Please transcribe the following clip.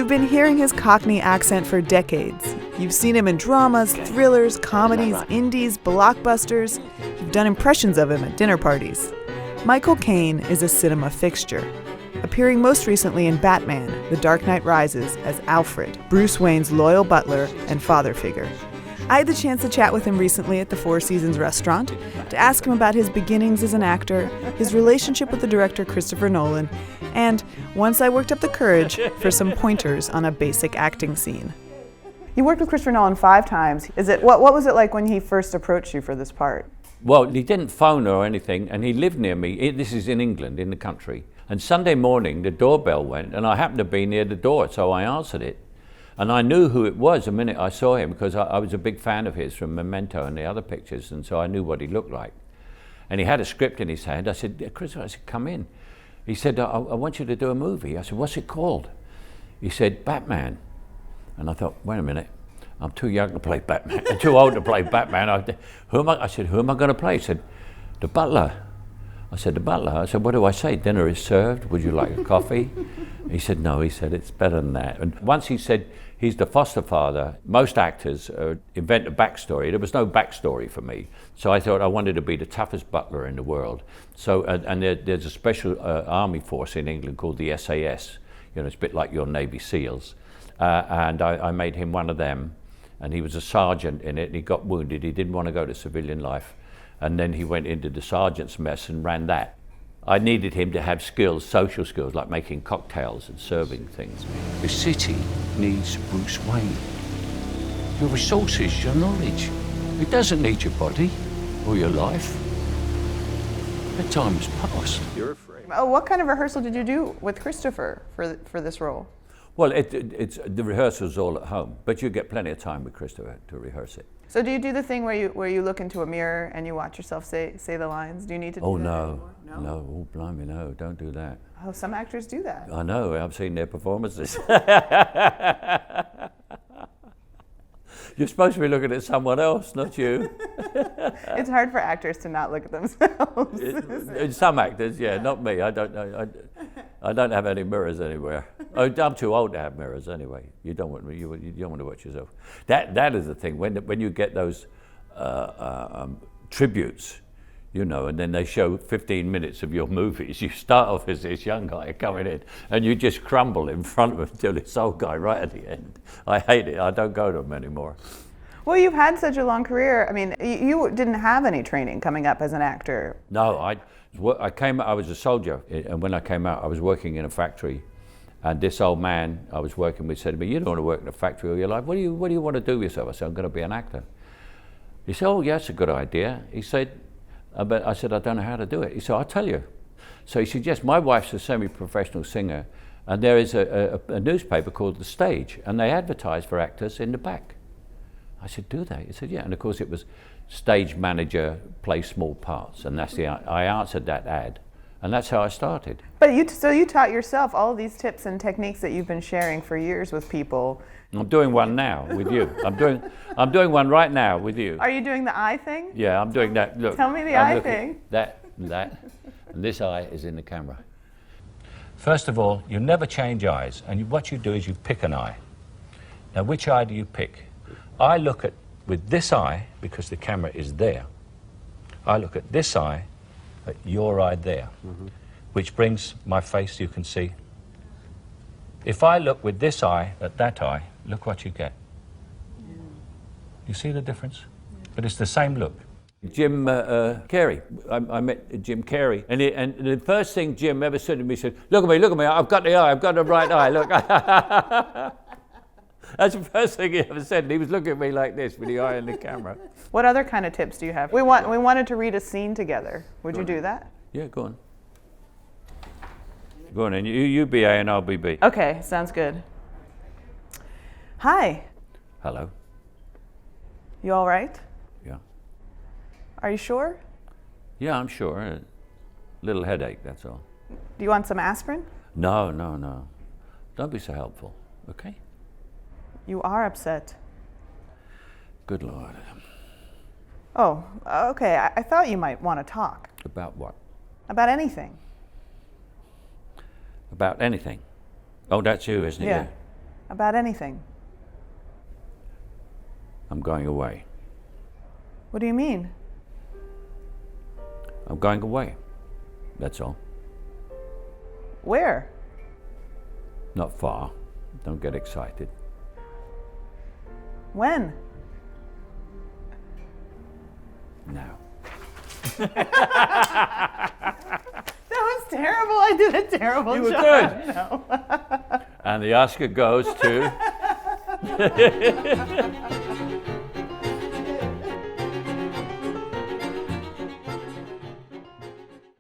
You've been hearing his Cockney accent for decades. You've seen him in dramas, thrillers, comedies, indies, blockbusters. You've done impressions of him at dinner parties. Michael Caine is a cinema fixture, appearing most recently in Batman, The Dark Knight Rises as Alfred, Bruce Wayne's loyal butler and father figure. I had the chance to chat with him recently at the Four Seasons restaurant to ask him about his beginnings as an actor, his relationship with the director Christopher Nolan, and once I worked up the courage, for some pointers on a basic acting scene. You worked with Christopher Nolan 5 times. What was it like when he first approached you for this part? Well, he didn't phone or anything, and he lived near me. This is in England, in the country. And Sunday morning, the doorbell went, and I happened to be near the door, so I answered it. And I knew who it was the minute I saw him, because I was a big fan of his from Memento and the other pictures, and so I knew what he looked like. And he had a script in his hand. I said, Christopher, come in. He said, I want you to do a movie. I said, what's it called? He said, Batman. And I thought, wait a minute, I'm too young to play Batman. I'm too old to play Batman. I said, who am I going to play? He said, the butler. I said, the butler? I said, what do I say? Dinner is served. Would you like a coffee? He said, no. He said, it's better than that. And once he said he's the foster father, most actors invent a backstory. There was no backstory for me. So I thought I wanted to be the toughest butler in the world. So, and there's a special army force in England called the SAS. You know, it's a bit like your Navy SEALs. And I made him one of them. And he was a sergeant in it, and he got wounded. He didn't want to go to civilian life. And then he went into the sergeant's mess and ran that. I needed him to have skills, social skills, like making cocktails and serving things. The city needs Bruce Wayne. Your resources, your knowledge. It doesn't need your body or your life. The time's past. You're afraid. Oh, what kind of rehearsal did you do with Christopher for this role? Well, it's the rehearsal's all at home, but you get plenty of time with Christopher to rehearse it. So do you do the thing where you look into a mirror and you watch yourself say the lines? Do you need to do that anymore? No, oh blimey, no, don't do that. Oh, some actors do that. I know, I've seen their performances. You're supposed to be looking at someone else, not you. It's hard for actors to not look at themselves. Some actors, yeah, not me. I don't know. I don't have any mirrors anywhere. I'm too old to have mirrors anyway. You don't want to watch yourself. That is the thing. When you get those tributes, you know, and then they show 15 minutes of your movies. You start off as this young guy coming in, and you just crumble in front of him till this old guy right at the end. I hate it. I don't go to them anymore. Well, you've had such a long career. I mean, you didn't have any training coming up as an actor. No, I was a soldier, and when I came out, I was working in a factory, and this old man I was working with said to me, "You don't want to work in a factory all your life. What do you want to do with yourself?" I said, "I'm going to be an actor." He said, "Oh, yeah, that's a good idea." He said, but I said, "I don't know how to do it." He said, "I'll tell you." So he suggests, my wife's a semi-professional singer, and there is a newspaper called The Stage, and they advertise for actors in the back. I said, "Do they?" He said, "Yeah." And of course it was stage manager, play small parts, and I answered that ad, and that's how I started. But so you taught yourself all of these tips and techniques that you've been sharing for years with people. I'm doing one now with you. I'm doing one right now with you. Are you doing the eye thing? Yeah, I'm doing that. Look, tell me the eye thing. That, and this eye is in the camera. First of all, you never change eyes, and what you do is you pick an eye. Now, which eye do you pick? I look with this eye, because the camera is there. I look at this eye, at your eye there, which brings my face, you can see. If I look with this eye at that eye, look what you get. Yeah. You see the difference? Yeah. But it's the same look. Jim Carrey, I met Jim Carrey, and the first thing Jim ever said to me, he said, look at me, I've got the eye, I've got the right eye, look. That's the first thing he ever said, and he was looking at me like this with the eye in the camera. What other kind of tips do you have? We wanted to read a scene together. Would you do that? Yeah, go on. Go on, and you be A and I'll be B. Okay, sounds good. Hi. Hello. You all right? Yeah. Are you sure? Yeah, I'm sure. A little headache, that's all. Do you want some aspirin? No. Don't be so helpful, okay? You are upset. Good Lord. Oh, okay. I thought you might want to talk. About what? About anything. About anything? Oh, that's you, isn't it? Yeah. About anything. I'm going away. What do you mean? I'm going away. That's all. Where? Not far. Don't get excited. When? Now. That was terrible. I did a terrible You were job. good. No. And the Oscar goes to